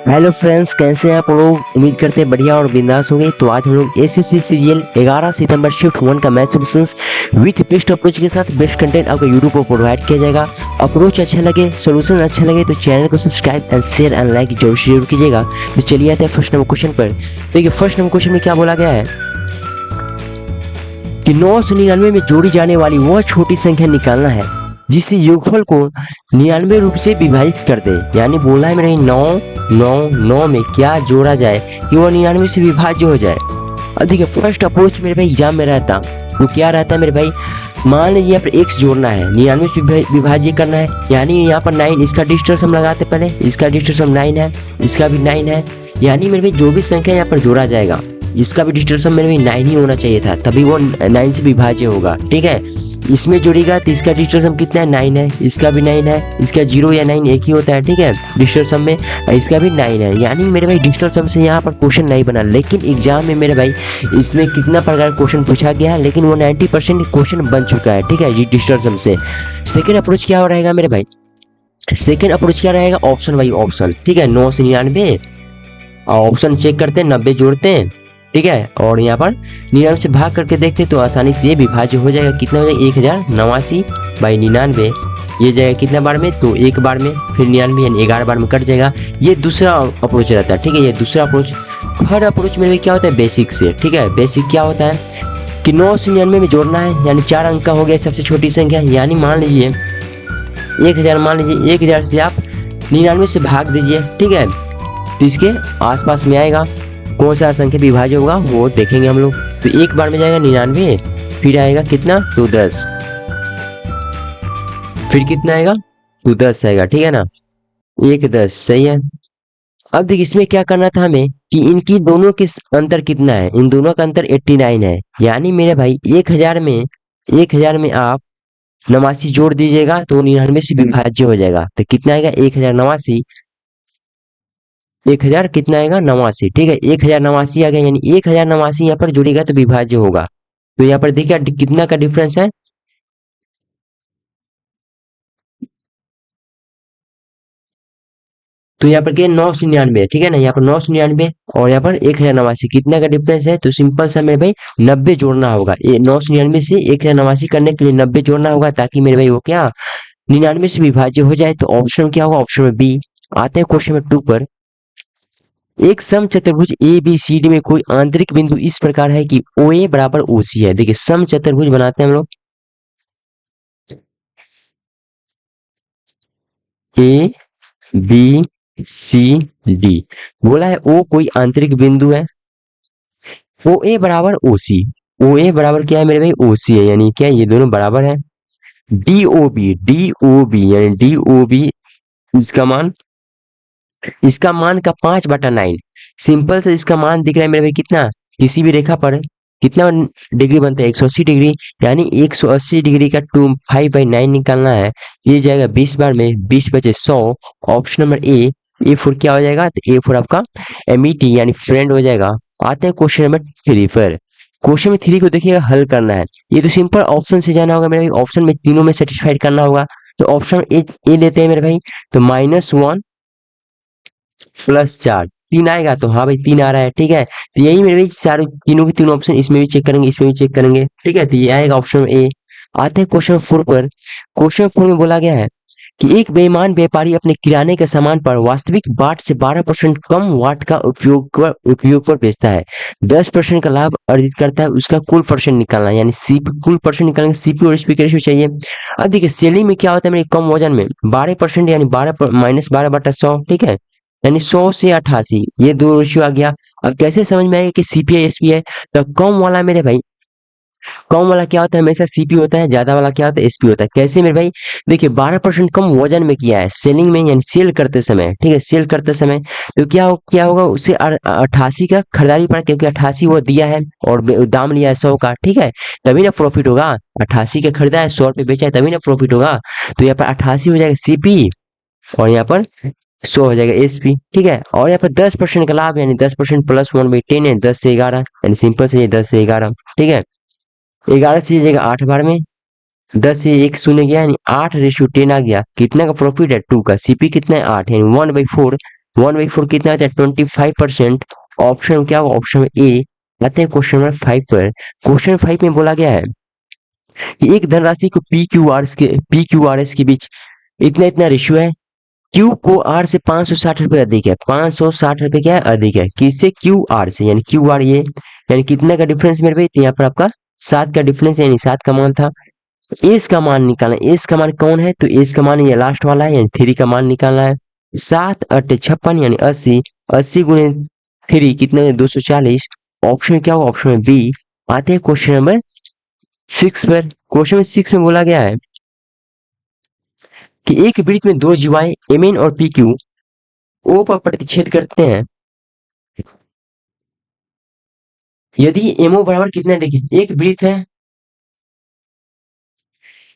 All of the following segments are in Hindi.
हेलो फ्रेंड्स, कैसे हैं आप लोग। उम्मीद करते हैं बढ़िया और बिंदास होंगे। तो आज हम लोग एसएससी सीजीएल 11 सितंबर शिफ्ट 1 का math solutions with best approach के साथ बेस्ट कंटेंट आपको यूट्यूब पर प्रोवाइड किया जाएगा। अप्रोच अच्छा लगे, सॉल्यूशन अच्छा लगे तो चैनल को subscribe and share and like जरूर कीजिएगा। तो चलिए आते हैं फर्स्ट नंबर क्वेश्चन पर। देखिए फर्स्ट नंबर क्वेश्चन में क्या बोला गया है कि 999 में जोड़ी जाने वाली वह छोटी संख्या निकालना है जिससे योगफल को 99 रूप से विभाजित कर दे। यानी बोला है मेरे 9 में क्या जोड़ा जाए कि वह 99 से विभाज्य हो जाए। अब देखिए फर्स्ट अप्रोच मेरे भाई एग्जाम में रहता वो क्या रहता है मेरे भाई। मान लीजिए यहाँ पर x जोड़ना है, 99 से विभाज्य करना है। यानी यहाँ पर 9, इसका डिस्टेंस हम लगाते पहले, इसका डिस्टेंस हम 9 है, इसका भी 9 है। यानी मेरे भाई जो भी संख्या यहाँ पर जोड़ा जाएगा इसका भी डिस्टेंस मेरे भाई 9 ही होना चाहिए था, तभी वो 9 से विभाज्य होगा। ठीक है, इसमें जोड़ेगा तो इसका डिस्टेंस कितना है 9 है, इसका भी 9 है, इसका 0 या 9 एक ही होता है। ठीक है, डिस्टेंस में इसका भी 9 है। यानी मेरे भाई डिस्टेंस से यहाँ पर क्वेश्चन नहीं बना, लेकिन एग्जाम में मेरे भाई इसमें कितना प्रकार क्वेश्चन पूछा गया है, लेकिन वो 90% क्वेश्चन बन चुका है। ठीक है जी, डिस्टेंस से। सेकेंड अप्रोच क्या रहेगा मेरे भाई, सेकेंड अप्रोच क्या रहेगा, ऑप्शन बाई ऑप्शन। ठीक है, 9 से 99 ऑप्शन चेक करते हैं, 90 जोड़ते हैं। ठीक है, और यहाँ पर 99 से भाग करके देखते तो आसानी से ये विभाज्य हो जाएगा। कितना हो जाएगा 1089 बाई 99। ये जाएगा कितना बार में, तो एक बार में, फिर 99 यानी 11 बार में कट जाएगा। ये दूसरा अप्रोच रहता है। ठीक है, ये दूसरा अप्रोच। थर्ड अप्रोच में क्या होता है, बेसिक से। ठीक है, बेसिक क्या होता है कि 9 से 99 में जोड़ना है, यानी 4 अंक का हो गया सबसे छोटी संख्या। यानी मान लीजिए 1000, मान लीजिए 1000 से आप 99 से भाग दीजिए। ठीक है, तो इसके आसपास में आएगा कौन सा संख्या विभाज्य होगा वो देखेंगे हम लोग। तो एक बार में जाएगा 99, फिर आएगा कितना, तो 10, फिर कितना आएगा, तो 10 आएगा। ठीक है ना, 10 सही है। अब देखिए इसमें क्या करना था हमें कि इनकी दोनों के अंतर कितना है, इन दोनों का अंतर 89 है। यानी मेरे भाई 1000 में आप 89 जोड़ दीजिएगा तो 99 से विभाज्य हो जाएगा। तो कितना आएगा, 1089, 1000 कितना आएगा 89। ठीक है, 1089 आ गया, यानी 1089 यहाँ पर जुड़ेगा तो विभाज्य होगा। तो यहाँ पर देखिए कितना का डिफरेंस है, तो यहाँ पर क्या 999। ठीक है ना, यहाँ पर 999 और यहाँ पर 1089 कितना का डिफरेंस है। तो सिंपल सा मेरे भाई 90 जोड़ना होगा। 999 से 1089 करने के लिए 90 जोड़ना होगा, ताकि मेरे भाई वो क्या 99 से विभाज्य हो जाए। तो ऑप्शन क्या होगा, ऑप्शन में बी। आते हैं क्वेश्चन नंबर 2 पर। एक समचतुर्भुज ए बी सी डी में कोई आंतरिक बिंदु इस प्रकार है कि ओ ए बराबर ओ सी है। देखिए समचतुर्भुज बनाते हैं हम लोग, ए बी सी डी। बोला है ओ कोई आंतरिक बिंदु है, ओ ए बराबर ओ सी। ओ ए बराबर क्या है मेरे भाई, ओ सी है। यानी क्या ये दोनों बराबर है। डी यानी डी ओ बी, इसका मान, इसका मान का 5/9। सिंपल से इसका मान दिख रहा है मेरे भाई कितना, किसी भी रेखा पर कितना डिग्री बनता है, 180 डिग्री। यानी 180 डिग्री का 5/9 निकालना है। ये जाएगा 20 बार में, 20 बचे 100। ऑप्शन नंबर ए फोर क्या हो जाएगा, तो ए फोर आपका एमिटी यानी फ्रेंड हो जाएगा। आते हैं क्वेश्चन नंबर 3 पर। क्वेश्चन में 3 को देखिएगा हल करना है। ये तो सिंपल ऑप्शन से जाना होगा मेरे भाई, ऑप्शन में तीनों में सेटिस्फाइड करना होगा। तो ऑप्शन ए लेते हैं मेरे भाई, तो -1 +4 3 आएगा। तो हाँ भाई 3 आ रहा है। ठीक है, तो यही मेरे भाई सारे तीनों के तीनों ऑप्शन इसमें भी चेक करेंगे, इसमें भी चेक करेंगे। ठीक है, तो ये आएगा ऑप्शन ए। आते हैं क्वेश्चन 4 पर। क्वेश्चन 4 में बोला गया है कि एक बेईमान व्यापारी अपने किराने के सामान पर वास्तविक बाट से 12% कम वाट का उपयोग पर बेचता है, 10% का लाभ अर्जित करता है। उसका कुल परसेंट निकालना है, यानी सीपी कुल परसेंट निकालेंगे, सीपी और एसपी का रेशियो चाहिए। अब देखिए सेलिंग में क्या होता है मेरे कम वजन में 12%, यानी 12 -12/100। ठीक है, यानी 100 से 88 ये दो रेशियो आ गया। अब कैसे समझ में आएगा कि सीपीआई एसपी है, तो कम वाला मेरे भाई, कम वाला क्या होता है हमेशा सीपी होता है, ज्यादा वाला क्या होता है एसपी होता है। कैसे मेरे भाई, देखिए 12% कम वजन में किया है सेलिंग में, यानी सेल करते समय। ठीक है, सेल करते समय तो क्या होगा उससे 88 का खरीदारी पड़ा, क्योंकि 88 वो दिया है और दाम लिया है 100 का। ठीक है, तभी ना प्रॉफिट होगा। 88 का खरीदा है, 100 रुपये बेचा है, तभी ना प्रॉफिट होगा। तो यहाँ पर 88 हो जाएगा सीपी और यहाँ पर 100 हो जाएगा एसपी। ठीक है, और यहाँ पर 10% का लाभ, यानी 10% +1/10 है, 10 से 11, यानी सिंपल से ये 10 से 11। ठीक है, 11 से ये जाएगा 8 बार में, 10 से 1 शून्य गया, यानी 8/10 आ गया। कितना का प्रॉफिट है 2 का, सीपी कितना है 8, यानी 1/4 1/4 कितना आता है 25%। ऑप्शन क्या होगा, ऑप्शन ए। आते हैं क्वेश्चन नंबर 5 पर। क्वेश्चन 5 में बोला गया है कि एक धनराशि को पी क्यू आर एस के बीच इतना इतना रेशियो है। क्यू को आर से 560 रुपए अधिक है, 560 रुपए क्या है अधिक है, किससे, क्यू आर से, यानी क्यू आर ये, यानी कितने का डिफरेंस मेरे भाई, तो यहाँ पर आपका 7 का डिफरेंस, यानी 7 का मान था। एस का मान निकालना, एस का मान कौन है, तो एस का मान ये लास्ट वाला है, यानी 3 का मान निकालना है। 7 अट्ठे 56 यानी 80, 80 गुने 3 कितने, 240। ऑप्शन क्या होगा, ऑप्शन में बी। आते हैं क्वेश्चन नंबर 6 पर। क्वेश्चन में 6 में बोला गया है कि एक वृत्त में दो जीवाएं एम एन और पी क्यू ओ पर प्रतिच्छेद करते हैं। यदि एमओ बराबर कितना है, देखिए एक वृत्त है,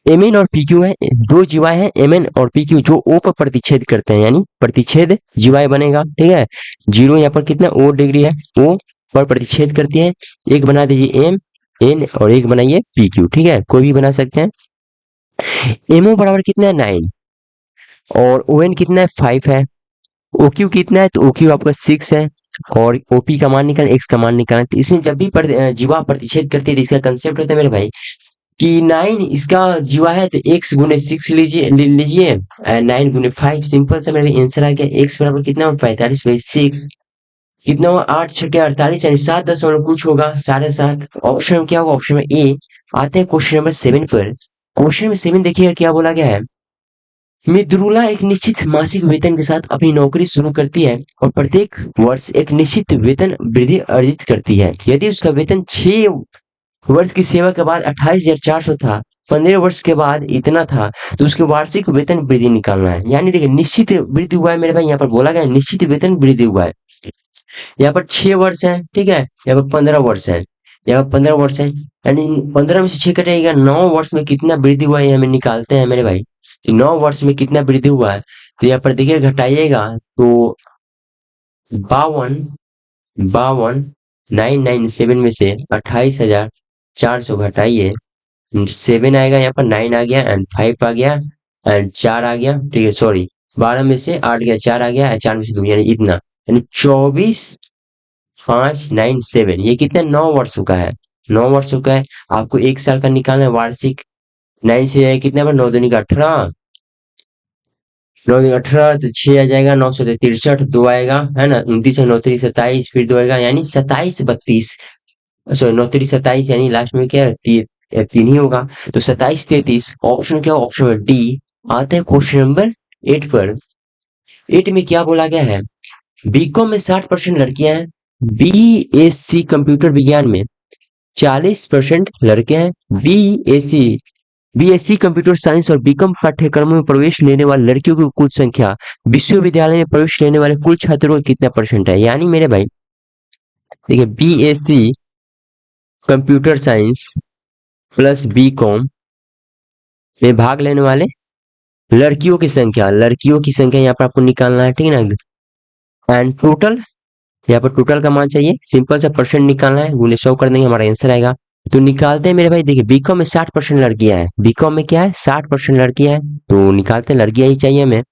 एम एन और पी क्यू है, दो जीवाएं हैं एम एन और पी क्यू जो ओ पर प्रतिच्छेद करते हैं, यानी प्रतिच्छेद जीवाएं बनेगा, ठीक है। जीरो यहाँ पर कितना ओ डिग्री है, ओ पर प्रतिच्छेद करती है। एक बना दीजिए एम एन और एक बनाइए पी क्यू, ठीक है, कोई भी बना सकते हैं। एमओ बराबर कितना है 9 और ओ एन कितना है 5 है। ओ क्यू कितना है, तो ओ क्यू आपका 6 है और ओपी का मान निकालना, एक्स का मान निकालना। तो इसमें जब भी जीवा प्रतिच्छेद करती है तो इसका कंसेप्ट होता है मेरे भाई कि 9 इसका जीवा है तो एक्स गुने 6 लीजिए 9 गुने 5, सिंपल सा मेरा आंसर आ गया। एक्स बराबर कितना हो 45/6, कितना हुआ 8 छके 48, यानी 7 दशमलव कुछ होगा 7.5। ऑप्शन में क्या होगा, ऑप्शन में ए। आते हैं क्वेश्चन नंबर 7 पर। क्वेश्चन में 7 देखिएगा क्या बोला गया है। मृदुला एक निश्चित मासिक वेतन के साथ अपनी नौकरी शुरू करती है और प्रत्येक वर्ष एक निश्चित वेतन वृद्धि अर्जित करती है। यदि उसका वेतन 6 वर्ष की सेवा के बाद 28,400 था, 15 वर्ष के बाद इतना था, तो उसके वार्षिक वेतन वृद्धि निकालना है। यानी देखिए निश्चित वृद्धि हुआ है मेरे भाई, यहाँ पर बोला गया है निश्चित वेतन वृद्धि हुआ है। यहाँ पर 6 वर्ष है, ठीक है, यहाँ पर 15 वर्ष है, यहाँ पर 15 वर्ष है, यानी 15 में से 6 कटेगा, 9 वर्ष में कितना वृद्धि हुआ है हमें निकालते हैं मेरे भाई कि 9 वर्ष में कितना वृद्धि हुआ है। तो यहाँ पर देखिए घटाइएगा तो 52 52 997 में से 28,400 घटाइए, 7 आएगा, यहाँ पर 9 आ गया एंड 5 आ गया एंड 4 आ गया, ठीक है, सॉरी 12 में से 8 गया, 4 आ गया, 4 में से 2 यानी इतना, यानी 24,597। ये कितने 9 वर्षों का है, 9 वर्षों का है। आपको एक साल का निकालना है वार्षिक। 9 से कितने पर 9 दूनी का 18, 9 दूनी 18 तो 6 आ जाएगा, 9 से 63 2 आएगा, है ना, 29 है 9 3 27 फिर 2 आएगा, यानी 27 32, सॉरी 9 3 27, यानी लास्ट में क्या है 3 ही होगा। तो 27 33, ऑप्शन क्या, ऑप्शन में डी। आते हैं क्वेश्चन नंबर 8 पर। 8 में क्या बोला गया है, बीकॉम में 60% लड़कियां हैं, बीएससी कंप्यूटर विज्ञान में 40% लड़के हैं, बीएससी कंप्यूटर साइंस और बीकॉम पाठ्यक्रमों में प्रवेश लेने वाले लड़कियों की कुल संख्या विश्वविद्यालय में प्रवेश लेने वाले कुल छात्रों का कितना परसेंट है। यानी मेरे भाई देखिए BSc computer science plus BCom में भाग लेने वाले लड़कियों की संख्या यहाँ पर आपको निकालना है, ठीक है ना। एंड टोटल, यहाँ पर टोटल का मान चाहिए, सिंपल सा परसेंट निकालना है, गुने 100 कर देंगे हमारा आंसर आएगा। तो निकालते हैं मेरे भाई, देखिए बीकॉम में 60% लड़कियां हैं, बीकॉम में क्या है 60% लड़कियां हैं, तो निकालते हैं लड़कियां ही चाहिए हमें।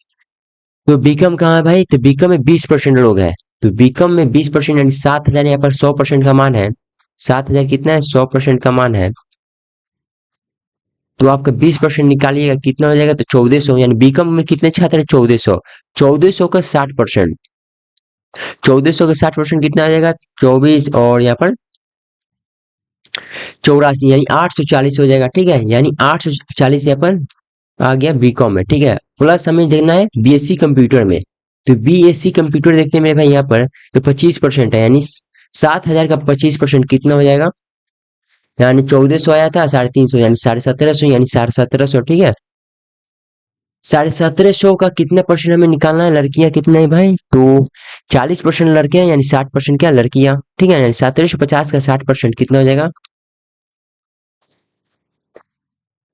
तो बीकॉम कहाँ है भाई, तो बीकॉम में 20% लोग हैं, तो बीकॉम में 20% यानी 7,000, यहाँ पर 100% का मान है, 7,000 कितना है 100% का मान है, तो आपका 20% निकालिएगा कितना हो जाएगा, तो 1400, यानी बीकॉम में कितने छात्र है 1400, 1400 का 60%, 1400 का 60% कितना आ जाएगा 24 और यहाँ पर 84, यानी 840 हो जाएगा, ठीक है, यानी 840 यहाँ पर आ गया बीकॉम में, ठीक है। प्लस हमें देखना है बीएससी कंप्यूटर में, तो बीएससी कंप्यूटर देखते हैं मेरे भाई यहाँ पर, तो 25% है, यानी 7,000 का 25% कितना हो जाएगा, यानी 1400 आया था 350, यानी 1750, यानी 1750, ठीक है। 1750 का कितना परसेंट हमें निकालना है, लड़कियां कितना है भाई, तो 40% लड़के हैं, यानी 60% क्या लड़कियां, ठीक है, यानी 1750 का 60% कितना हो जाएगा,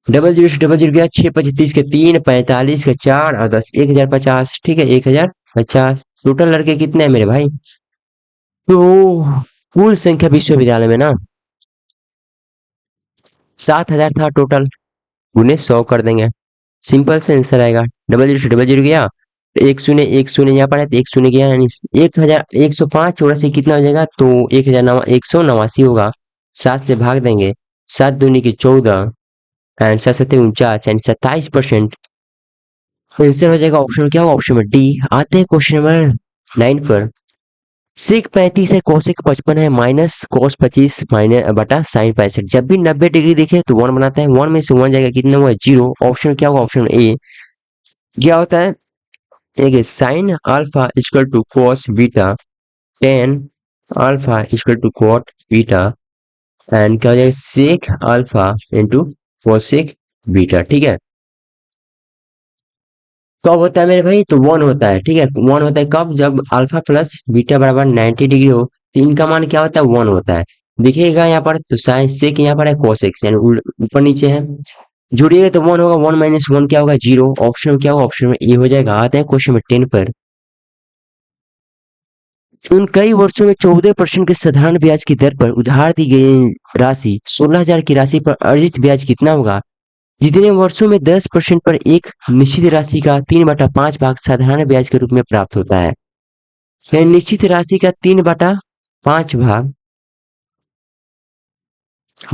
डबल जीरो से डबल जीरो गया, 6 25 के 3, 45 के 4 और 10, 1050, ठीक है 1050। टोटल लड़के कितने हैं मेरे भाई, तो कुल संख्या विश्वविद्यालय में ना 7,000 था टोटल, गुने 100 कर देंगे, सिंपल से आंसर आएगा। डबल जीरो से डबल जीरो गया, एक शून्य यहाँ पर है तो एक शून्य गया, यानी 1105 चौरासी कितना हो जाएगा, तो 1,189 होगा। 7 से भाग देंगे, 7 दूनी की 14 एंड 7 7 49 यानी 27%। आंसर हो जाएगा ऑप्शन, क्या होगा ऑप्शन में डी। आते हैं क्वेश्चन नंबर 9 पर। सेक 35 है, कोसेक 55 है, माइनस कोस 25 माइनस बटा साइन 65। जब भी 90 डिग्री दिखे तो 1 बनाता है, 1 में से 1 जाएगा कितना हुआ, 0। ऑप्शन क्या होगा, ऑप्शन ए। क्या होता है, देखिए sine alpha equal to cos beta, tan alpha equal to cot beta and क्या हो जाएगा sec alpha into cosec beta. ठीक है, कब होता है मेरे भाई, तो 1 होता है। ठीक है, 1 होता है कब, जब अल्फा प्लस बीटा बराबर 90 डिग्री हो, तो इनका मान क्या होता है, 1 होता है। दिखेगा यहाँ पर तो साइन सेक यहाँ पर है कोसेक यानी ऊपर नीचे है, जुड़िएगा तो 1 होगा, 1 माइनस 1 क्या होगा, 0। ऑप्शन में क्या होगा, ऑप्शन में ए हो जाएगा। आते हैं क्वेश्चन में 10 पर। उन कई वर्षों में 14% के साधारण ब्याज की दर पर उधार दी गई राशि 16,000 की राशि पर अर्जित ब्याज कितना होगा। जितने वर्षों में 10% पर एक निश्चित राशि का 3/5 भाग साधारण ब्याज के रूप में प्राप्त होता है। यह निश्चित राशि का 3/5 भाग,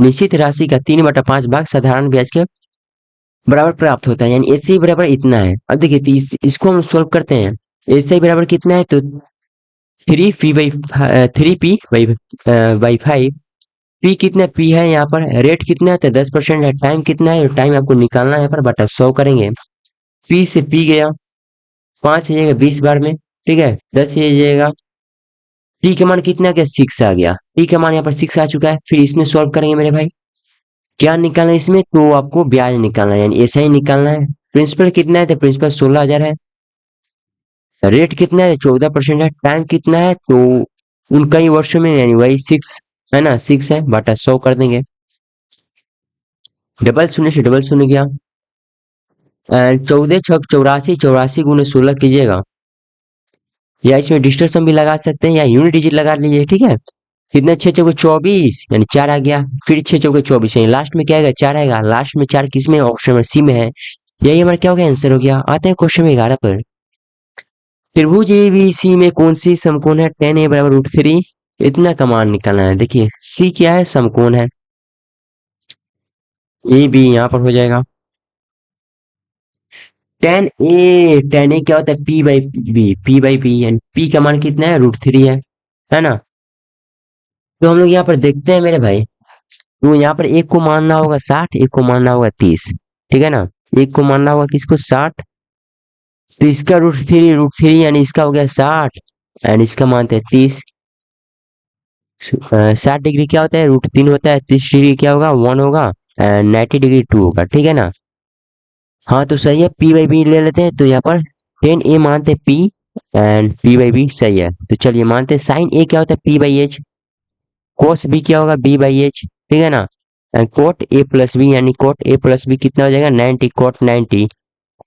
निश्चित राशि का 3/5 भाग साधारण ब्याज के बराबर प्राप्त होता है, यानी एस आई बराबर इतना है। अब देखिए तो इसको हम सोल्व करते हैं। एस आई बराबर कितना है, तो 3p/5। पी कितना पी है यहाँ पर, रेट कितना है तो 10% है, टाइम कितना है, टाइम आपको निकालना है यहाँ पर बटा 100 करेंगे। पी से पी गया, 5 जाएगा 20 बार में, ठीक है 10 ये जाएगा। टी का मान कितना गया, 6 आ गया। टी का मान यहाँ पर 6 आ चुका है। फिर इसमें सॉल्व करेंगे मेरे भाई, क्या निकालना है इसमें, तो आपको ब्याज निकालना है, यानी ऐसा ही निकालना है। प्रिंसिपल कितना है, तो प्रिंसिपल 16,000 है। रेट कितना है, 14% है। टाइम कितना है, तो उन कई वर्षों में यानी वही 6 है ना, 6 है बटा 100 कर देंगे। डबल शून्य से डबल शून्य गया, 14 छक 84, 84 गुने 16 कीजिएगा, या इसमें डिजिटल सम भी लगा सकते हैं या यूनिट डिजिट लगा लीजिए। ठीक है, कितना 6 चौके 24 यानी 4 आ गया। फिर 6 चौके 24 यानी लास्ट में क्या आएगा, 4 आएगा। लास्ट में 4 किस में, ऑप्शन में सी में है। यही हमारा क्या हो गया, आंसर हो गया। आते हैं क्वेश्चन में 11 पर। त्रिभुज एबीसी में कौन सी समकोण है, tan a बराबर √3। इतना का मान निकालना है। देखिए सी क्या है, समकोण है। ए बी यहाँ पर हो जाएगा। tan a क्या होता है, p/b यानी p का मान कितना है, √3 है ना। तो हम लोग यहाँ पर देखते हैं मेरे भाई, तो यहाँ पर एक को मानना होगा 60, एक को मानना होगा 30। ठीक है ना, एक को मानना होगा किसको, 60। तो इसका √3 यानी इसका हो गया 60 एंड इसका मानते हैं 30। 60 डिग्री क्या होता है, √3 होता है। 30 डिग्री क्या होगा, 1 होगा एंड 90 डिग्री 2 होगा। ठीक है ना, हाँ तो सही है। p/b ले लेते हैं, तो यहाँ पर tan a मानते हैं p एंड p/b सही है। तो चलिए मानते हैं साइन a क्या होता है, p/h। cos b क्या होगा, b/h। ठीक है ना, कोट a प्लस बी यानी कोट a प्लस बी कितना हो जाएगा, 90 कोट 90।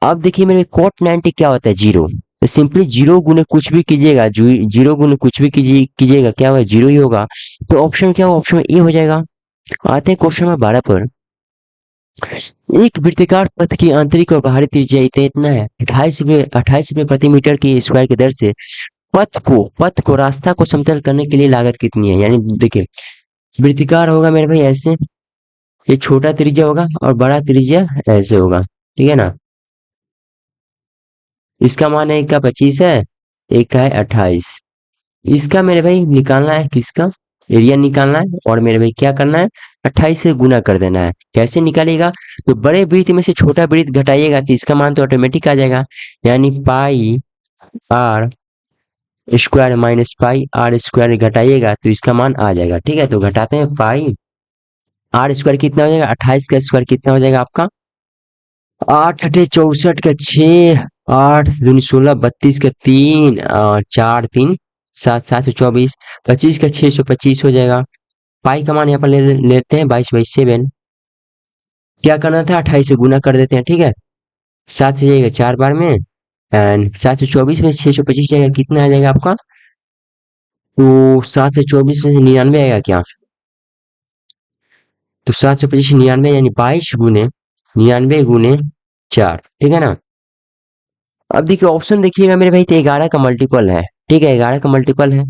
अब देखिए मेरे कोट 90 क्या होता है, जीरो। तो सिंपली जीरो गुने कुछ भी कीजिएगा, जीरो गुने कुछ भी कीजिएगा क्या होगा, जीरो ही होगा। तो ऑप्शन क्या होगा, ऑप्शन ए हो जाएगा। आते हैं क्वेश्चन नंबर 12 पर। एक वृत्ताकार पथ की आंतरिक और बाहरी त्रिज्या इतना है, 28 रुपये प्रति मीटर की स्क्वायर की दर से पथ को रास्ता को समतल करने के लिए लागत कितनी है। यानी देखिए वृत्ताकार होगा मेरे भाई ऐसे, ये छोटा त्रिज्या होगा और बड़ा त्रिज्या ऐसे होगा। ठीक है ना, इसका मान है एक का 25 है, एक का है 28। इसका मेरे भाई निकालना है, किसका एरिया निकालना है, और मेरे भाई क्या करना है, 28 से गुना कर देना है। कैसे निकालेगा, तो बड़े वृत्त में से छोटा वृत्त घटाइएगा तो इसका मान तो ऑटोमेटिक आ जाएगा, यानी pi r square minus pi r square घटाइएगा तो इसका मान आ जाएगा। ठीक है, तो घटाते हैं, पाई आर स्क्वायर कितना हो जाएगा, 28 का स्क्वायर कितना हो जाएगा आपका, 8 × 8 = 64 का 6, 8 दूनी 16, 32 का 3 और 4 3 7 724, 25 का 625 हो जाएगा। पाई का मान यहाँ पर लेते हैं 22/7। क्या करना था, 28 से गुना कर देते हैं। ठीक है, 7 से जाएगा 4 बार में एंड 724 में 625 जाएगा, कितना आ जाएगा आपका, तो 7 से 24 में से 99 आएगा क्या, तो 725 99 यानी 22 गुने 99 गुने 4। ठीक है ना, अब देखिए ऑप्शन देखिएगा मेरे भाई, तो 11 का मल्टीपल है, ठीक है, 11 का मल्टीपल है।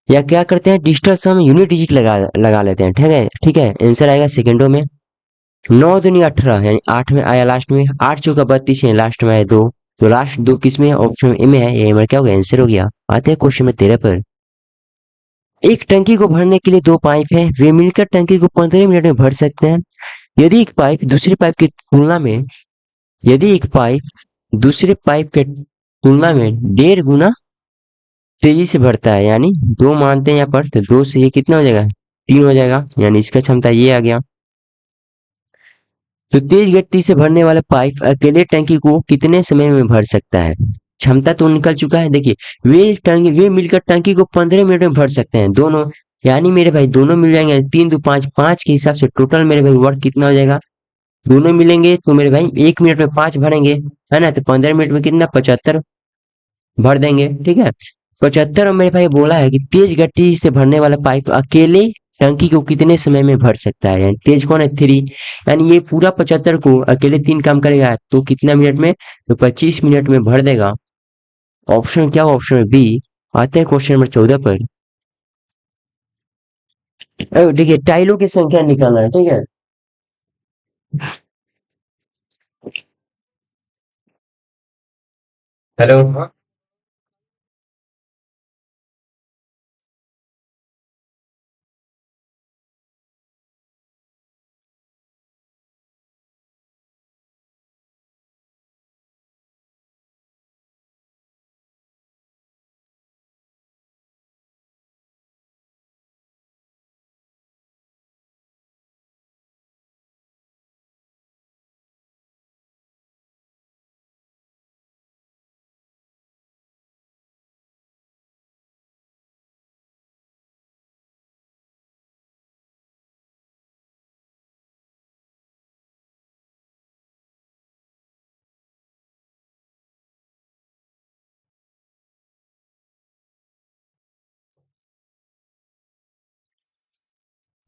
या क्या करते हैं, डिजिटल सम यूनिट डिजिट लगा लगा लेते हैं, ठीक है, ठीक है, आंसर आएगा सेकंडों में। 9 दूनी 18 यानी 8 में आया लास्ट में, 8 चौका 32 है, लास्ट में आया 2। तो लास्ट 2 किस में है, ऑप्शन ए में है, ये हमारा क्या हो गया, आंसर हो गया। आते हैं क्वेश्चन में 13 पर। एक टंकी को भरने के लिए 2 पाइप है, वे मिलकर टंकी को 15 मिनट में भर सकते हैं। यदि एक पाइप दूसरे पाइप की तुलना में यदि एक पाइप दूसरे पाइप के तुलना में 1.5 गुना तेजी से भरता है, यानी 2 मानते हैं यहाँ पर, तो 2 से ये कितना हो जाएगा, 3 हो जाएगा, यानी इसका क्षमता ये आ गया। तो तेज गति से भरने वाला पाइप अकेले टंकी को कितने समय में भर सकता है। क्षमता तो निकल चुका है, देखिए वे मिलकर टंकी को 15 मिनट में भर सकते हैं दोनों, यानी मेरे भाई दोनों मिल जाएंगे, 3 दो 5, 5 के हिसाब से टोटल मेरे भाई वर्क कितना हो जाएगा, दोनों मिलेंगे तो मेरे भाई 1 मिनट में 5 भरेंगे, है ना, तो 15 मिनट में कितना 75 भर देंगे, ठीक है। 75 में मेरे भाई बोला है कि तेज गति से भरने वाला पाइप अकेले टंकी को कितने समय में भर सकता है, यानी तेज कौन है 3, यानी ये पूरा 75 को अकेले 3 काम करेगा तो कितना मिनट में, तो 25 मिनट में भर देगा। ऑप्शन क्या हो, ऑप्शन बी। आते हैं क्वेश्चन नंबर 14 पर। देखिए टाइलों की संख्या निकालना है, ठीक है। हेलो।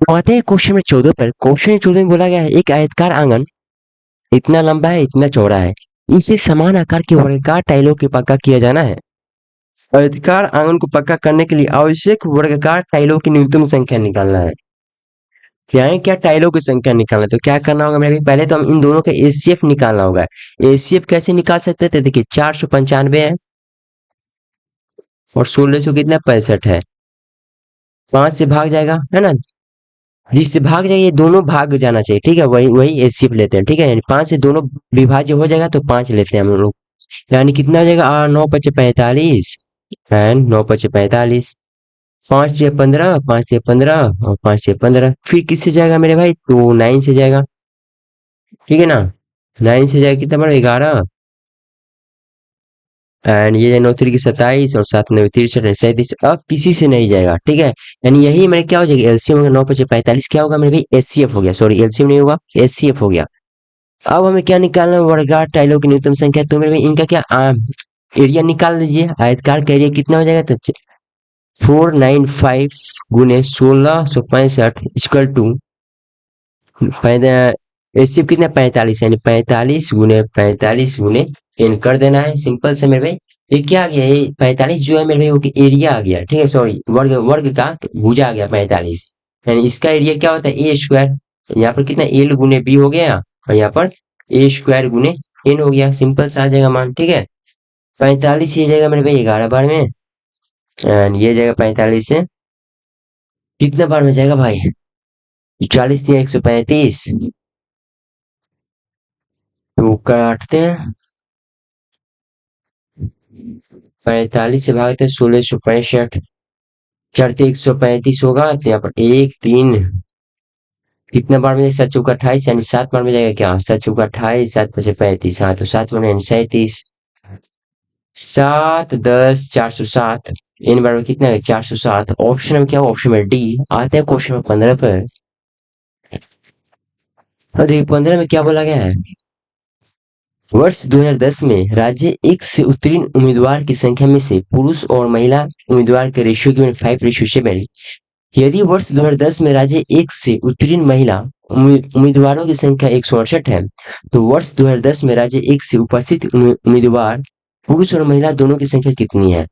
तो आते हैं क्वेश्चन नंबर 14 पर। क्वेश्चन 14 में बोला गया है एक आयतकार आंगन इतना लंबा है, इतना चौड़ा है, इसे समान आकार के वर्गाकार टाइलों के पक्का किया जाना है। आयताकार आंगन को पक्का करने के लिए आवश्यक वर्गाकार टाइलों की न्यूनतम संख्या निकालना है। क्या है, क्या टाइलों की संख्या निकालना है, तो क्या करना होगा मेरे भाई, पहले तो हम इन दोनों का एचसीएफ निकालना होगा। एचसीएफ कैसे निकाल सकते थे, देखिए 495 है और 1600 कितना 65 है, 5 से भाग जाएगा, है ना, जिससे भाग जाएगा ये दोनों भाग जाना चाहिए, ठीक है, वही वही एचसीएफ लेते हैं, ठीक है, यानी 5 से दोनों विभाज्य हो जाएगा तो 5 लेते हैं हम लोग। यानी कितना हो जाएगा, 9 पचे 45 एंड 9 पचे 45, 5 से 15, 5 से 15 और 5 से 15, फिर किससे जाएगा मेरे भाई, तो 9 से जाएगा, ठीक है ना, 9 से जाएगा कितना बड़ा 11 एंड ये 9 3 की 27 और 7 9 63 37, अब किसी से नहीं जाएगा, ठीक है, यानी यही मेरे क्या हो जाएगा, एलसीएम होगा 9 पचे 45, क्या होगा मेरे भाई, एचसीएफ हो गया, सॉरी एलसीएम नहीं होगा, एचसीएफ हो गया। अब हमें क्या निकालना है, वर्गाकार टाइलों की न्यूनतम संख्या, तो मेरे भाई इनका क्या एरिया निकाल लीजिए, आयतकार का एरिया कितना हो जाएगा, तो 495 गुने 1665 इक्वल टू एचसीएफ कितना 45, यानी 45 गुने 45 गुने इन कर देना है, सिंपल से मेरे भाई। ये क्या आ गया, ये 45 जो है मेरे भाई वो एरिया आ गया, ठीक है, सॉरी वर्ग वर्ग का भुजा आ गया 45, यानी इसका एरिया क्या होता है ए स्क्वायर, यहाँ पर कितना एल गुने बी हो गया और यहाँ पर ए स्क्वायर गुने एन हो गया, सिंपल सा आ जाएगा मान, ठीक है। 45 ये जाएगा मेरे भाई 11 बार में एंड ये जाएगा 45 से कितना बार में जाएगा भाई, 40 या 135, तो काटते हैं, 45 से भागते हैं 1665, चढ़ते 135 होगा, तो यहाँ पर 1 3 कितना बार में जाएगा, 7 चौका 28, यानी 7 बार में जाएगा, क्या 7 चौका 28, 7 पचे 35, हाँ तो 7 बार में 37, 7 10 407, इन बार में कितना है 407, ऑप्शन में क्या हो, ऑप्शन में डी। आते हैं क्वेश्चन में 15 पर। और देखिए 15 में क्या बोला गया है, वर्ष 2010 में राज्य एक से उत्तीर्ण उम्मीदवार की संख्या में से पुरुष और महिला उम्मीदवार के रेशियो गिवन 5:7। यदि वर्ष 2010 में राज्य एक से उत्तीर्ण महिला उम्मीदवारों की संख्या 168 है, तो वर्ष 2010 में राज्य एक से उपस्थित उम्मीदवार पुरुष और महिला दोनों की संख्या कितनी है।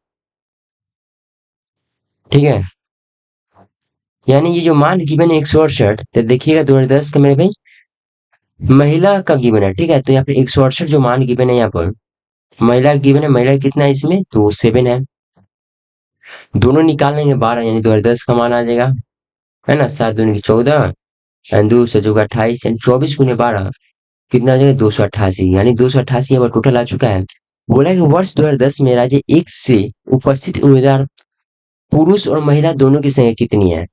ठीक है, यानी ये जो मान गिवन है 168, तो देखिएगा 2010 का मेरे भाई महिला का गिवन है। ठीक है, तो यहाँ पे 168 जो मान गिवन है यहाँ पर महिला गिवन है। महिला कितना है इसमें, तो 7 है। दोनों निकाल लेंगे 12, यानी 2010 का मान आ जाएगा, है ना। 7 दूनी की 14, एंड 2 से जो 28, यानी 24 गुने 12 कितना आ जाएगा 288, यानी 288 यहाँ पर टोटल आ चुका है। बोला कि वर्ष 2010 में राज्य एक से उपस्थित उम्मीदवार पुरुष और महिला दोनों की संख्या कितनी है।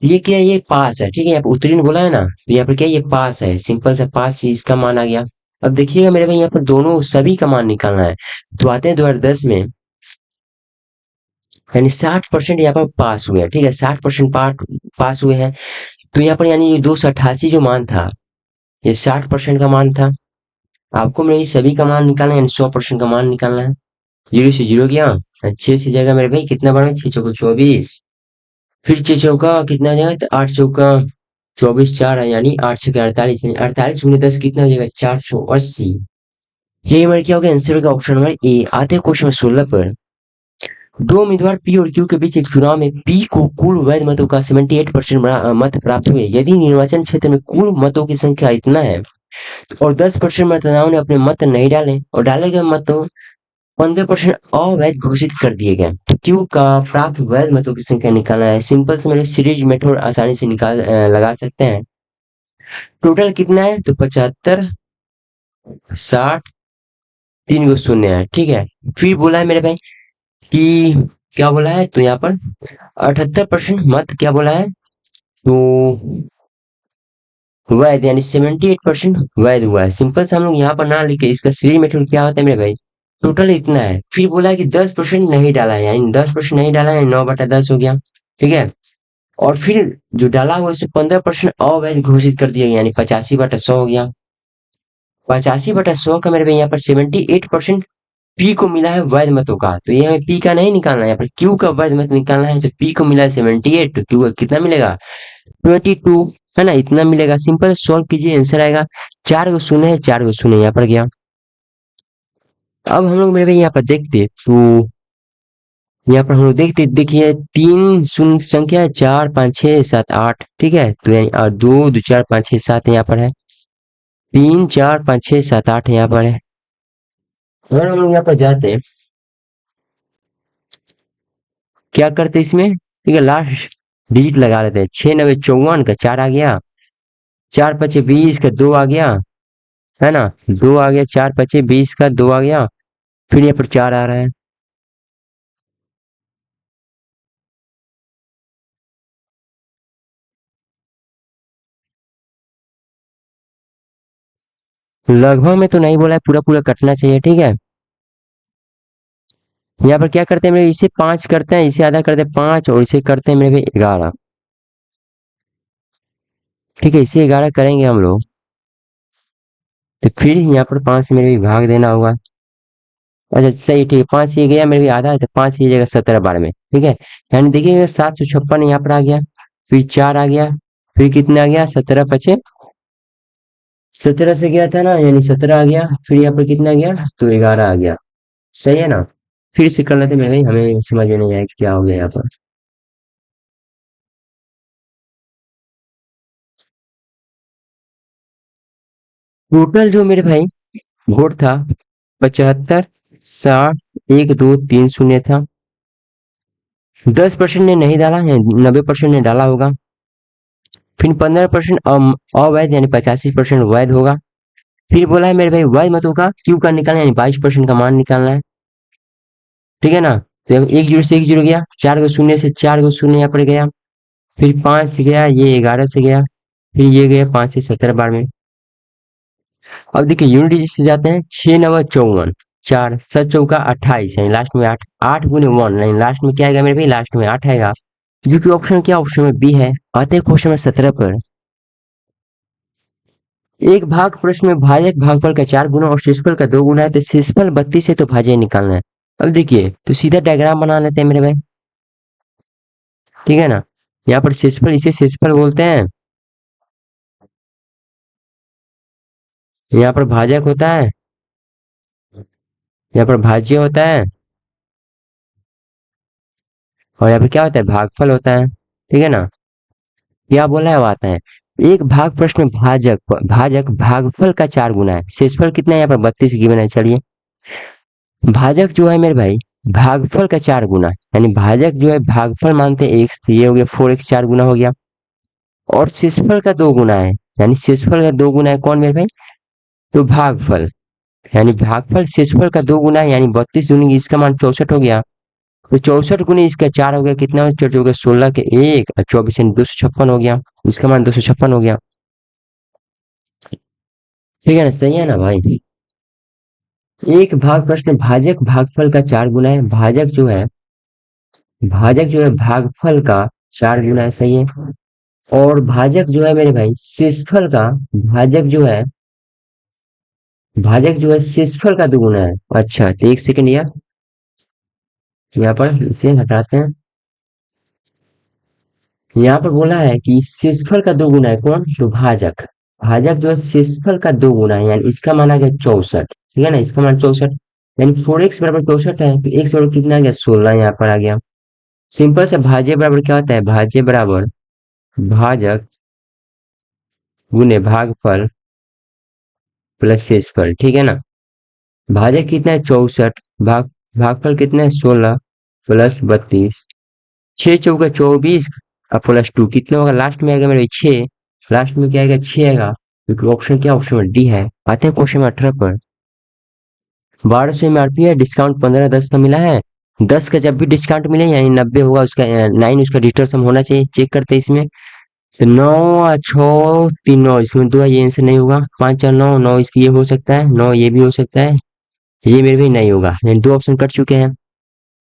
ये क्या है, ये पास है। ठीक है, यहाँ पे उत्तीर्ण बोला है ना, तो यहाँ पर क्या है, ये पास है। सिंपल सा पास ही इसका मान आ गया। अब देखिएगा मेरे भाई यहाँ पर दोनों सभी का मान निकालना है। तो आते हैं 2010 में, यानी 60% यहाँ पर पास हुए हैं। ठीक है, 60% पास हुए हैं। तो यहाँ पर यानी 288 जो मान था, ये 60% का मान था। आपको मेरे सभी का मान निकालना है, यानी 100% का मान निकालना है। 0 से 0 गया, 6 से जाएगा मेरे भाई कितना बढ़ा, 6 चौको 24, फिर 6 चौका कितना आ जाएगा, तो 8 चौका 24, 4 है, यानी 8 छक्के 48, 48 गुने 10 कितना हो जाएगा, 480। यही हमारे क्या होगा आंसर का ऑप्शन नंबर ए। आते हैं क्वेश्चन 16 पर। दो उम्मीदवार पी और क्यू के बीच एक चुनाव में पी को कुल वैध मतों का 78% मत प्राप्त हुए। यदि निर्वाचन क्षेत्र में कुल मतों की संख्या इतना है और 10% मतदाताओं ने अपने मत नहीं डाले और डाले गए मतों 15% अवैध घोषित कर दिए गए, तो क्यू का प्राप्त वैध मतों की संख्या निकालना है। सिंपल से मेरे सीरीज मेथड आसानी से लगा सकते हैं। टोटल कितना है, तो 75, 60, 3 गो शून्य है। ठीक है, फिर बोला है मेरे भाई कि क्या बोला है, तो यहाँ पर 78% मत क्या बोला है, तो वैध, यानी 78% वैध हुआ है। सिंपल से हम लोग यहाँ पर ना लिखे, इसका सीरीज मेथड क्या होता है मेरे भाई, टोटल इतना है। फिर बोला है कि 10% नहीं डाला है, यानी 10% नहीं डाला है, 9/10 हो गया। ठीक है, और फिर जो डाला हुआ उसमें 15% अवैध घोषित कर दिया, यानी 85/100 हो गया। 85/100 का मेरे भाई यहाँ पर 78% पी को मिला है वैध मतों का, तो ये हमें पी का नहीं निकालना है, यहाँ पर क्यू का वैध मत निकालना है। तो पी को मिला है 78, तो क्यू का कितना मिलेगा, 22, है ना, इतना मिलेगा। सिंपल सॉल्व कीजिए, आंसर आएगा। 4 गो शून्य है, 4 गो शून्य यहाँ पर गया। अब हम लोग मेरे भाई यहाँ पर देखते, तो यहाँ पर हम लोग देखते, देखिए 3 शून्य संख्या है, 4 5 6 7 8। ठीक है, तो यानी और 2 2 4 5 6 7 यहाँ पर है, 3 4 5 6 7 8 यहाँ पर है। अगर हम लोग यहाँ पर जाते हैं, क्या करते इसमें, ठीक है, लास्ट डिजिट लगा लेते हैं। 6 9 54 का 4 आ गया, 4 5 20 का 2 आ गया, है ना, 2 आ गया, 4 5 20 का 2 आ गया, फिर यहाँ पर 4 आ रहा है। लगभग में तो नहीं बोला है, पूरा पूरा कटना चाहिए। ठीक है, यहाँ पर क्या करते हैं मेरे, इसे 5 करते हैं, इसे आधा करते हैं 5, और इसे करते हैं मेरे भाई 11। ठीक है, इसे 11 करेंगे हम लोग, तो फिर यहाँ पर 5 से मेरे भाई भाग देना होगा। अच्छा सही, ठीक है, 5 से ये गया मेरे भाई आधा है, तो 5 से ये जाएगा 17 बार में। ठीक है, यानी देखिएगा 756 यहाँ पर आ गया, फिर 4 आ गया, फिर कितना आ गया, 17 पचे 17 से गया था ना, यानी 17 आ गया, फिर यहाँ पर कितना आ गया, तो 11 आ गया। सही है ना। फिर से कर लेते मेरे भाई, हमें समझ में नहीं आया कि क्या हो गया यहाँ पर। टोटल जो मेरे भाई वोट था 75, 60, 1 2 3 शून्य था। 10% ने नहीं डाला है, 90% ने डाला होगा। फिर 15% अवैध, यानी 85% वैध होगा। फिर बोला है मेरे भाई वैध मतों का क्यू का निकालना, यानी 22% का मान निकालना है। ठीक है ना, तो एक जीरो से एक जीरो गया, 4 गो शून्य से 4 गो शून्य यहाँ पर गया, फिर 5 से गया, ये 11 से गया, फिर ये गया 5 से 17 बार में। अब देखिए यूनिट डिजिट से जाते हैं, 6 9 54, 4 7 चौका 28, यानी लास्ट में 8, 8 गुने 1, यानी लास्ट में क्या आएगा मेरे भाई, लास्ट में 8 आएगा, जो कि ऑप्शन क्या, ऑप्शन में बी है। आते हैं क्वेश्चन नंबर 17 पर। एक भाग प्रश्न में भाजक भागफल का 4 गुना और शेषफल का 2 गुना है, तो शेषफल 32 है, तो भाज्य निकालना है। अब देखिए, तो सीधा डायग्राम बना लेते हैं मेरे भाई। ठीक है ना, यहाँ पर शेषफल, इसे शेषफल बोलते हैं, यहाँ पर भाजक होता है, यहाँ पर भाज्य होता है, और यहाँ पे क्या होता है, भागफल होता है। ठीक है ना। क्या बोला है, वो आता है। एक भाग प्रश्न में भाजक भाजक भागफल का 4 गुना है। शेषफल कितना है, यहाँ पर 32 गिवन है। चलिए, भाजक जो है मेरे भाई, भागफल का 4 गुना, यानी भाजक जो है भागफल मानते हैं x, तो ये हो गया 4x, 4 गुना हो गया। और शेषफल का 2 गुना है, यानी शेषफल का 2 गुना है कौन मेरे भाई, तो भागफल, यानी भागफल शेषफल का 2 गुना है, यानी 32 दूनी इसका मान 64 हो गया। तो 64 गुनी इसका 4 हो गया, कितना हो, हो गया 16 के 1 और 24 यानी 256 हो गया। इसका मान 256 हो गया। ठीक है ना, सही है ना भाई। एक भाग प्रश्न, भाजक भागफल का 4 गुना है। भाजक जो है भागफल का 4 गुना है, सही है। और भाजक जो है मेरे भाई शेषफल का, भाजक जो है भाजक जो है शेषफल का 2 गुना है। अच्छा, तो एक सेकंड यार, यहाँ पर इसे हटाते हैं। यहाँ पर बोला है कि शेषफल का 2 गुना है कौन, तो भाजक। भाजक जो है शेषफल का 2 गुना है, यानी इसका मान आ गया 64। ठीक है ना, इसका मान 64, यानी 4x बराबर 64 है, तो x बराबर कितना आ गया, 16 यहाँ पर आ गया। सिंपल से भाज्य बराबर क्या होता है, भाज्य बराबर भाजक गुने भागफल प्लस शेषफल। ठीक है ना। भाजक कितना है, 64, भागफल कितना है, 16 प्लस 32, 6 × 4 = 24 और प्लस 2 कितना होगा, लास्ट में आएगा मेरे 6, लास्ट में क्या आएगा, 6 आएगा, क्योंकि ऑप्शन क्या, ऑप्शन में डी है। आते हैं क्वेश्चन 18 पर। 1200 एमआरपी है, डिस्काउंट 15 10 का मिला है। 10 का जब भी डिस्काउंट मिले यानी 90 होगा उसका, 9 उसका डिजिटल सम होना चाहिए। चेक करते हैं इसमें, तो 9 और 6 3 9, इसमें 2 ये आंसर नहीं होगा। 5 और 9 9 इसकी ये हो सकता है, 9 ये भी हो सकता है, ये मेरे भी नहीं होगा, यानी 2 ऑप्शन कट चुके हैं।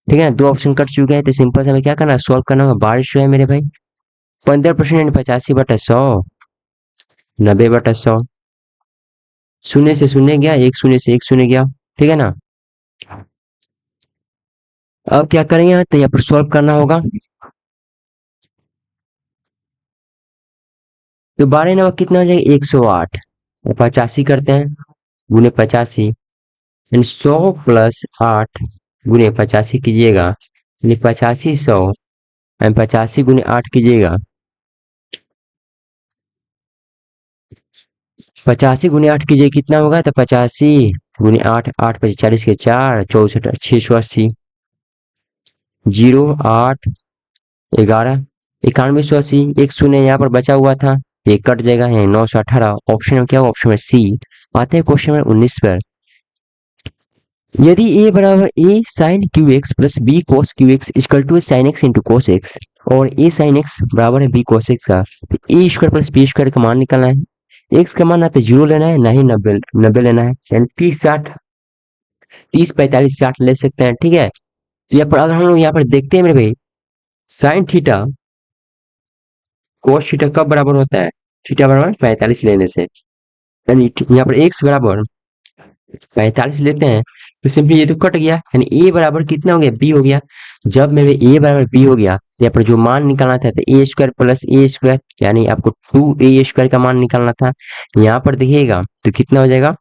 ठीक है, 2 ऑप्शन कट चुके हैं, तो सिंपल से हमें क्या करना है, सॉल्व करना होगा। 1200 है मेरे भाई, 15% यानी 85/100, 90/100, शून्य से शून्य गया, एक शून्य से एक शून्य गया। ठीक है ना। अब क्या करेंगे, तो यहाँ पर सॉल्व करना होगा। तो 12 नवा कितना हो जाएगा, 108, 85 करते हैं, गुने 85, यानी 100 प्लस 8 गुने 85 कीजिएगा, यानी 85 100, यानी 85 गुने 8 कीजिएगा, 85 गुने 8 कीजिए कितना होगा, तो 85 गुने 8, 8 पचे 40 के 4, 64 680, 0 8 11 9180, एक शून्य यहाँ पर बचा हुआ था, ये कट जाएगा, यहाँ 918। ऑप्शन में क्या होगा, ऑप्शन में सी। आते हैं क्वेश्चन नंबर 19 पर। यदि a बराबर a sin qx plus b cos qx equal to sin x into cos x, और a sin x बराबर है b cos x का, तो a square plus b square का मान निकालना है। x का मान ना तो 0 लेना है, ना ही 90 90 लेना है, यानी 30 60, 30 45 60 ले सकते हैं। ठीक है, तो यहाँ पर अगर हम लोग यहाँ पर देखते हैं मेरे भाई, साइन थीटा कोस थीटा कब बराबर होता है, थीटा बराबर 45 लेने से, यानी यहाँ पर x बराबर 45 लेते हैं, तो सिंपली ये तो कट गया, यानी a बराबर कितना हो गया, b हो गया। जब मेरे a बराबर b हो गया, यहाँ पर जो मान निकालना था, तो ए स्क्वायर प्लस ए स्क्वायर, यानी आपको 2a स्क्वायर का मान निकालना था। यहाँ पर देखिएगा तो कितना हो जाएगा,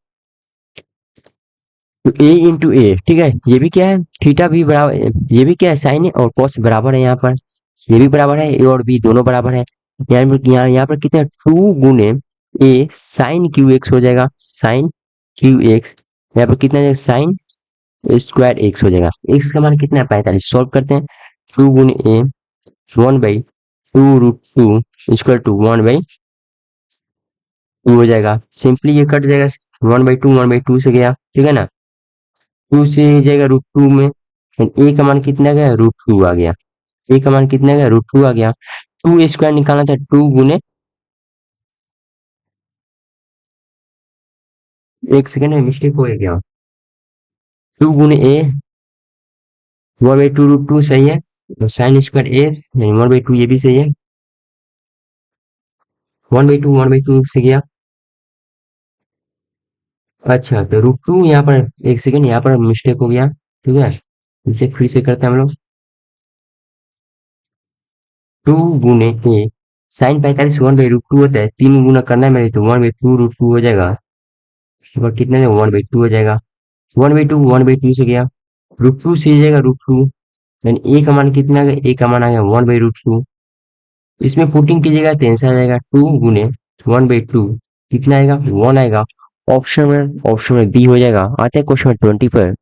तो a इंटू ए। ठीक है, ये भी क्या है, थीटा भी बराबर, ये भी क्या है, साइन है, और कॉस बराबर है, यहाँ पर ये भी बराबर है, ए और बी दोनों बराबर है। यहाँ पर कितना, 2 गुने ए साइन क्यू एक्स हो जाएगा, साइन क्यू एक्स, यहाँ पर कितना जाएगा, साइन स्क्वायर एक्स हो जाएगा। एक्स का मान कितना है, 45। सॉल्व करते हैं, 2 गुने ए 1/2 √2 इक्वल टू 1/2 हो जाएगा। सिंपली ये कट जाएगा, 1/2 से गया। ठीक है ना, 2 से जाएगा √2 में, ए का मान कितना गया, √2 आ गया। ए का मान कितना गया, √2 आ गया। 2 स्क्वायर निकालना था, 2 गुने, एक सेकंड में मिस्टेक हो गया, 2 गुने ए 1/2 √2 सही है, तो साइन स्क्वायर एस यानी 1/2 ये भी सही है, 1/2 से गया। अच्छा, तो √2 यहाँ पर, एक सेकंड यहाँ पर मिस्टेक हो गया। ठीक है, इसे फिर से करते हैं हम लोग, 2 गुने ए साइन 45 1/√2 होता है, 3 गुना करना है मेरे, तो 1/2 √2 हो जाएगा। और कितने से 1/2 हो जाएगा। 1/2 से गया, √2 से जाएगा √2, यानी ए का मान कितना आ गया, ए का मान आ गया 1/√2। इसमें पुटिंग कीजिएगा तो आंसर आ जाएगा 2 गुने 1/2, कितना आएगा 1 आएगा। ऑप्शन में बी हो जाएगा। आते हैं क्वेश्चन 20 पर।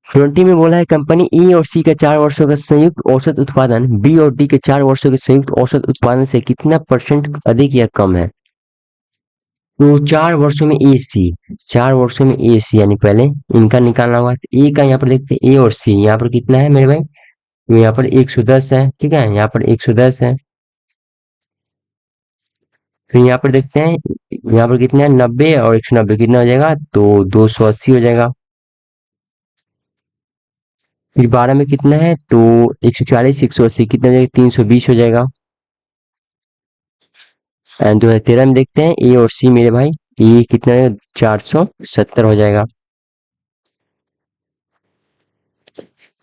20 में बोला है कंपनी ई और सी का 4 वर्षों का संयुक्त औसत उत्पादन बी और डी के 4 वर्षों के संयुक्त औसत उत्पादन से कितना % अधिक या कम है। तो 4 वर्षों में ए सी, 4 वर्षों में ए सी यानी पहले इनका निकालना होगा। तो ए का यहाँ पर देखते हैं, ए और सी यहाँ पर कितना है मेरे भाई, तो यहाँ पर 110 है, ठीक है, यहाँ पर 110 है। फिर यहाँ पर देखते हैं, यहाँ पर कितना है 90 और 190 कितना हो जाएगा, तो 280 हो जाएगा। फिर 12 में कितना है, तो 140 180 कितना हो जाएगा, 320 हो जाएगा। एंड 2013 में देखते हैं ए और सी मेरे भाई, ए कितना है 470 हो जाएगा।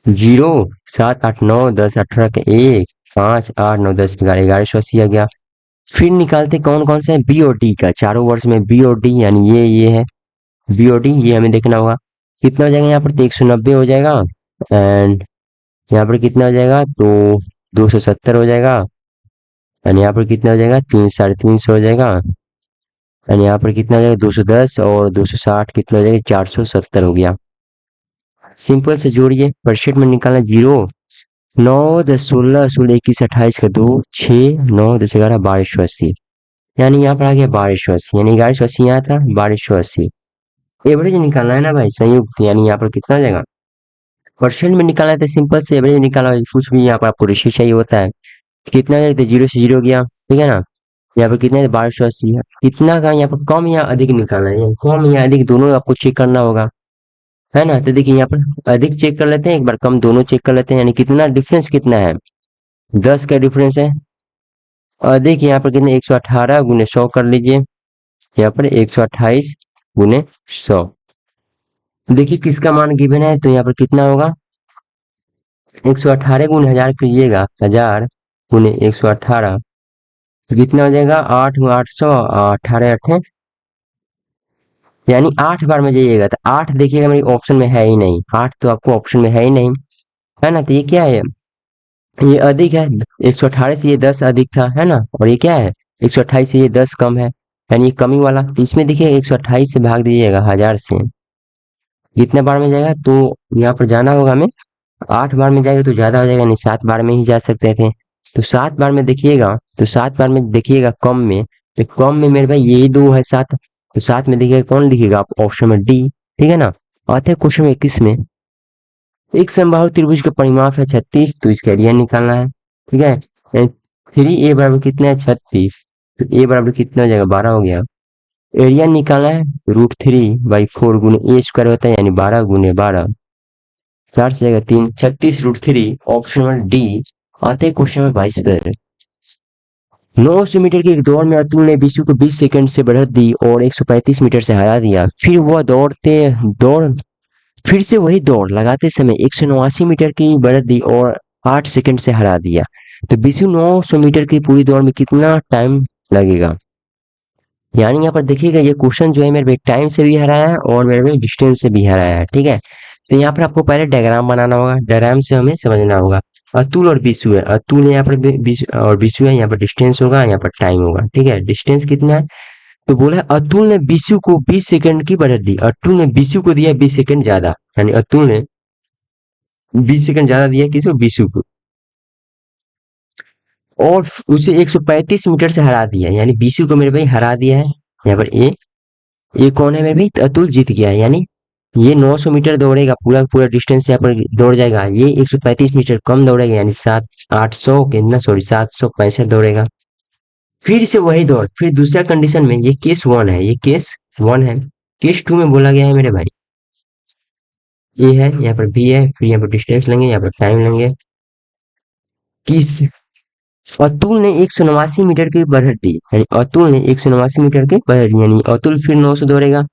0 7 8 9 10 18 के 1 5 8 9 10 11 1180 आ गया। फिर निकालते कौन कौन सा है, बी और डी का, चारों वर्ष में बी और डी यानी ये है बी और डी, ये हमें देखना होगा। कितना हो जाएगा यहाँ पर, तो 190 हो जाएगा। एंड यहाँ पर कितना हो जाएगा, तो 270 हो जाएगा। एंड यहाँ पर कितना हो जाएगा, 300 हो जाएगा। एंड यहाँ पर कितना हो जाएगा 210 और 260 कितना हो जाएगा, 470 हो गया। सिंपल से जोड़िए, परसेंट में निकालना 0 9 10 16 16 21 28 का 2 6 9 10 11 1280, यानी यहाँ पर आ गया 1280, यानी 1180 यहाँ था 1280। एवरेज निकालना है ना भाई, संयुक्त, यानी यहाँ पर कितना हो जाएगा, परसेंट में निकालना है तो सिंपल से एवरेज निकाला, कुछ भी यहाँ पर आपको रेशियो चाहिए होता है। कितना हो जाएगा, 0 से 0 गया, ठीक है ना। यहाँ पर कितना है 1280 है, कितना का यहाँ पर कम या अधिक निकालना है, कम या अधिक दोनों आपको चेक करना होगा, है ना। तो देखिए यहाँ पर अधिक चेक कर लेते हैं, एक बार कम दोनों चेक कर लेते हैं, यानी कितना डिफरेंस कितना है, 10 का डिफरेंस है। अधिक यहाँ पर कितना 118 गुने 100 कर लीजिए, यहाँ पर 128 गुने 100। देखिए किसका मान गिवन है, तो यहाँ पर कितना होगा 118 गुने 1000 कीजिएगा, 1000 गुने 118 तो कितना हो जाएगा 8 800 18 8, यानी 8 बार में जाइएगा तो 8 देखिएगा मेरी ऑप्शन में है ही नहीं, 8 तो आपको ऑप्शन में है ही नहीं, है ना। तो ये क्या है, ये अधिक है, 118 से ये 10 अधिक था, है ना। और ये क्या है 128 से ये 10 कम है, यानी ये कमी वाला। तो इसमें देखिए 128 से भाग दीजिएगा 1000 से, कितने बार में जाएगा, तो यहाँ पर जाना होगा हमें 8 बार में जाएगा तो ज्यादा हो जाएगा, नहीं 7 बार में ही जा सकते थे। तो 7 बार में देखिएगा, तो 7 बार में देखिएगा कम में, तो कम में मेरे भाई यही 2 है 7, तो 7 में देखिएगा कौन लिखिएगा आप, ऑप्शन में डी, ठीक है ना। आते हैं क्वेश्चन 21 में। एक समबाहु त्रिभुज का परिमाप है 36, तो इसका एरिया निकालना है, ठीक है। 3a बराबर कितना है 36, तो a बराबर कितना हो जाएगा 12 हो गया। एरिया निकालना है √3/4 गुने a स्क्वायर होता है, यानी 12 गुने 12, 4 से जाएगा 3, 36 √3, ऑप्शन नंबर डी। आते हैं क्वेश्चन नंबर 22 पर। 900 मीटर की एक दौड़ में अतुल ने विशु को 20 सेकंड से बढ़त दी और 135 मीटर से हरा दिया। फिर से वही दौड़ लगाते समय 189 मीटर की बढ़त दी और 8 सेकंड से हरा दिया। तो विशु 900 मीटर की पूरी दौड़ में कितना टाइम लगेगा। यानी यहाँ पर देखिएगा ये क्वेश्चन जो है मेरे टाइम से भी हराया है और मेरे डिस्टेंस से भी हराया है, ठीक है। तो यहाँ पर आपको पहले डायग्राम बनाना होगा, डायग्राम से हमें समझना होगा। अतुल और विशु है, अतुल यहाँ पर और विशु है, यहाँ पर डिस्टेंस होगा, यहाँ पर टाइम होगा, ठीक है। डिस्टेंस कितना है, तो बोला है अतुल ने विशु को 20 सेकंड की बढ़त दी, अतुल ने विशु को दिया 20 सेकंड ज्यादा, यानी अतुल ने 20 सेकंड ज्यादा दिया किसको, विशु को, और उसे 135 मीटर से हरा दिया, यानी विशु को मेरे भाई हरा दिया है। यहाँ पर ये कौन है मेरे भाई, तो अतुल जीत गया है, यानी ये 900 मीटर दौड़ेगा, पूरा पूरा डिस्टेंस यहाँ पर दौड़ जाएगा, ये 135 मीटर कम दौड़ेगा, यानी 765 दौड़ेगा। फिर से वही दौड़, फिर दूसरा कंडीशन में, ये केस 1 है, ये केस 1 है। केस 2 में बोला गया है मेरे भाई, ये है, यहाँ पर भी है, फिर यहाँ पर डिस्टेंस लेंगे, यहाँ पर टाइम लेंगे। किस अतुल ने 189 मीटर की बढ़त दी, यानी अतुल ने 189 मीटर की बढ़त दी, यानी अतुल फिर 900 दौड़ेगा,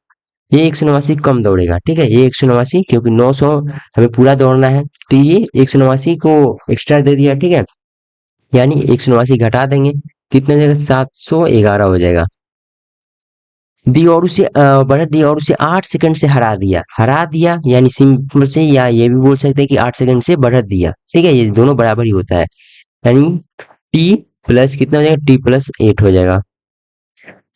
ये 189 कम दौड़ेगा, ठीक है। ये 189 क्योंकि 900 हमें पूरा दौड़ना है, तो ये 189 को एक्स्ट्रा दे दिया, ठीक है। यानी 189 घटा देंगे, कितना हो जाएगा 711 हो जाएगा। दी और उसे बढ़त दी और उसे 8 सेकंड से हरा दिया यानी सिंपल से, या ये भी बोल सकते हैं कि 8 सेकंड से बढ़त दिया। ठीक है, ये दोनों बराबर ही होता है, यानी टी प्लस कितना हो जाएगा, टी प्लस 8 हो जाएगा।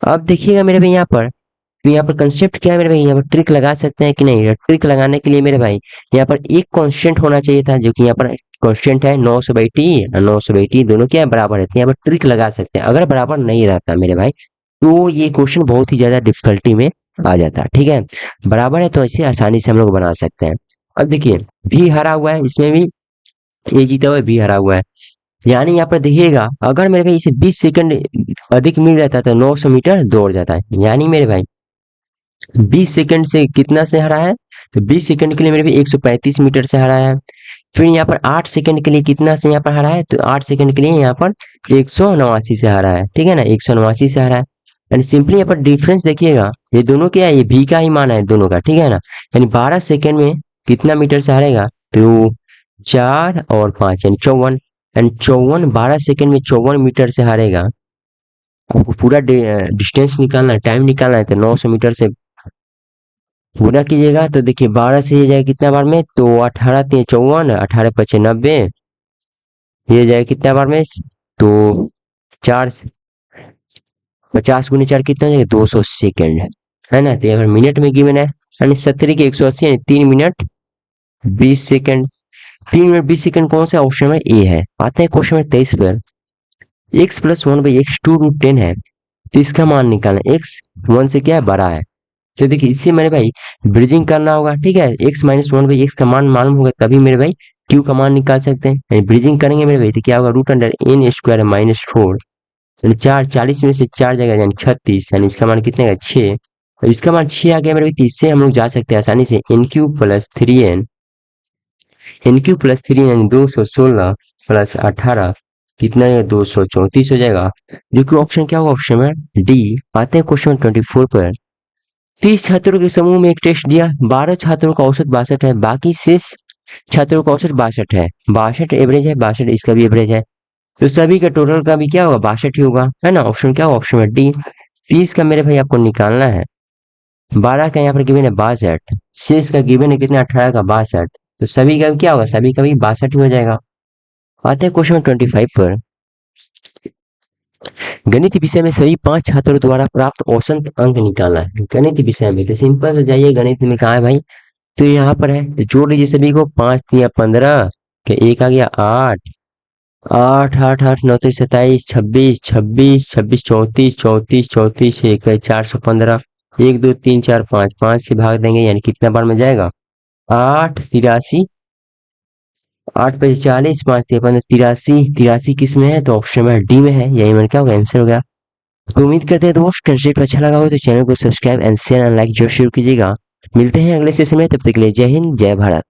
अब देखिएगा मेरे भाई यहाँ पर, तो यहाँ पर कंसेप्ट क्या है मेरे भाई, यहाँ पर ट्रिक लगा सकते हैं कि नहीं। ट्रिक लगाने के लिए मेरे भाई यहाँ पर एक कांस्टेंट होना चाहिए था, जो कि यहाँ पर कांस्टेंट है 900/t, और 900/t दोनों क्या है, बराबर है। तो यहाँ पर ट्रिक लगा सकते हैं। अगर बराबर नहीं रहता मेरे भाई तो ये क्वेश्चन बहुत ही ज्यादा डिफिकल्टी में आ जाता है। ठीक है, बराबर है तो ऐसे आसानी से हम लोग बना सकते हैं। अब देखिए भी हरा हुआ है, इसमें भी ए जीता हुआ है, बी हरा हुआ है। यानी यहाँ पर देखिएगा अगर मेरे भाई इसे 20 सेकंड अधिक मिल जाता है तो 900 मीटर दौड़ जाता है। यानी मेरे भाई 20 सेकंड से कितना से हरा है, तो 20 सेकंड के लिए मेरे भाई 135 मीटर से हरा है। फिर यहाँ पर 8 सेकंड के लिए कितना से यहाँ पर हरा है, तो 8 सेकंड के लिए यहाँ पर 189 से हरा है। ठीक है ना, 189 से हरा है। यानी सिंपली यहाँ पर डिफरेंस देखिएगा, ये दोनों क्या है, ये भी का ही मान है दोनों का। ठीक है ना, यानी 12 सेकंड में कितना मीटर से हारेगा, तो 4 और 5 यानी 54, यानी 54 12 सेकंड में 54 मीटर से हारेगा। आपको पूरा डिस्टेंस निकालना है, टाइम निकालना है, तो 900 मीटर से पूरा कीजिएगा। तो देखिए 12 से ये जाएगा कितना बार में, तो 18 3 54, 18 5 90, ये जाएगा कितना बार में, तो 4 50 गुने 4 कितना हो जाएगा, 200 सेकेंड है ना। तो यहाँ पर मिनट में गिवन है, यानी 70 के 180 यानी 3 मिनट 20 सेकेंड। 3 मिनट 20 सेकेंड कौन सा ऑप्शन में, ए है। आते हैं क्वेश्चन में 23 पर, x प्लस 1/x 2√10 है, तो इसका मान निकालना, x 1 से क्या है, बड़ा है। तो देखिए इससे मेरे भाई ब्रिजिंग करना होगा। ठीक है, x माइनस 1/x का मान मालूम होगा तभी मेरे भाई q का मान निकाल सकते हैं। ब्रिजिंग करेंगे मेरे भाई तो क्या होगा, √n² यानी 4 40 में से 4 जाएगा यानी 36, यानी इसका मान कितने का, 6। अब इसका मान 6 आ गया मेरे भाई, तो इससे हम लोग जा सकते हैं आसानी से n³ + 3n यानी 216 + 18 कितना है, 234 हो जाएगा। जो कि ऑप्शन क्या होगा, ऑप्शन में डी। आते हैं क्वेश्चन 24 पर। 30 छात्रों के समूह में एक टेस्ट दिया, 12 छात्रों का औसत 62 है, बाकी शेष छात्रों का औसत 62 है। 62 एवरेज है, 62 इसका भी एवरेज है, तो सभी का टोटल का भी क्या होगा, 62 ही होगा, है ना। ऑप्शन क्या होगा, ऑप्शन में डी। 30 का मेरे भाई आपको निकालना है, 12 का यहाँ पर गिवन है 62, शेष का गिवन है कितना, 18 का 62, तो सभी का क्या होगा, सभी का भी 62 ही हो जाएगा। आते हैं क्वेश्चन 25 पर। गणित विषय में सभी 5 छात्रों द्वारा प्राप्त औसत अंक निकालना है। गणित विषय में तो सिंपल से जाइए, गणित में कहा है भाई, तो यहाँ पर है, तो जोड़ लीजिए सभी को, 5 3 15 के, एक आ गया 8, 8 8 8 9 27 26 26 26 34 34 34 एक 415, 1 2 3 4 5 5 से भाग देंगे यानी कितना बार में जाएगा, 8 83, 8 5 40, 5 53 83, 83 किस में है, तो ऑप्शन में डी में है। यही मैंने क्या होगा, आंसर हो गया। तो उम्मीद करते हैं दोस्त कंसेप्ट अच्छा लगा हो तो चैनल को subscribe and share and like जरूर कीजिएगा। मिलते हैं अगले सेशन में, तब तक के लिए जय हिंद जय भारत।